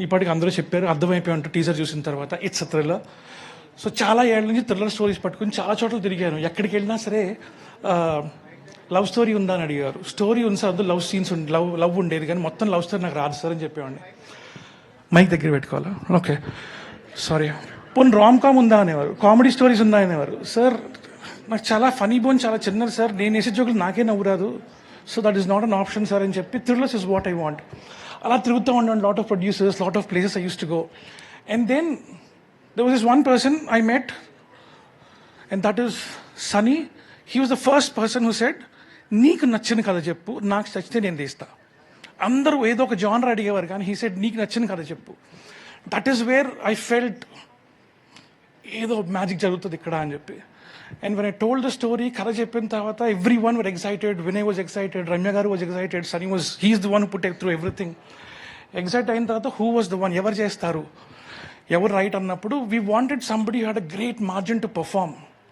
ఇప్పటికి అందరూ చెప్పారు, అర్థమైపోయి ఉంటుంది టీజర్ చూసిన తర్వాత. It's a thriller. సో చాలా ఏళ్ళ నుంచి థ్రిల్లర్ స్టోరీస్ పట్టుకుని చాలా చోట్ల తిరిగాను. ఎక్కడికి వెళ్ళినా సరే లవ్ స్టోరీ ఉందా అని అడిగారు. స్టోరీ ఉంది సార్, లవ్ సీన్స్ లవ్ ఉండేది, కానీ మొత్తం లవ్ స్టోరీ నాకు రాదు సార్ అని చెప్పేవాడిని. మైక్ దగ్గర పెట్టుకోవాలా? Okay, sorry. పోనీ రామ్ కామ్ ఉందా అనేవారు, కామెడీ స్టోరీస్ ఉందా అనేవారు. సార్ నాకు చాలా ఫనీ బోన్ చాలా చిన్నది సార్, నేను వేసే జోకులు నాకే నవ్వురాదు, so that is not an option sir అని చెప్పి thrillers is what I want. అలా తిరుగుతూ ఉన్నాను, lot of producers, lot of places I use to go. And then there was this one person I met, and that is Sunny. He was the first person who said, నీకు నచ్చిన కథ చెప్పు, నాకు నచ్చితే నేను తీస్తా. అందరూ ఏదో ఒక జానర్ అడిగేవారు, కానీ హీ సెడ్ నీకు నచ్చిన కథ చెప్పు. That is where I felt ఏదో మ్యాజిక్ జరుగుతుంది ఇక్కడ అని చెప్పి. And when I told the story, కథ చెప్పిన తర్వాత everyone were excited. Vinay was excited, Ramya garu was excited, Sunny was he's the one put through everything. Excite అయిన తర్వాత హూ వాజ్ ద వన్, ఎవరు చేస్తారు, ఎవరు రైట్ అన్నప్పుడు we wanted somebody had a great margin to perform.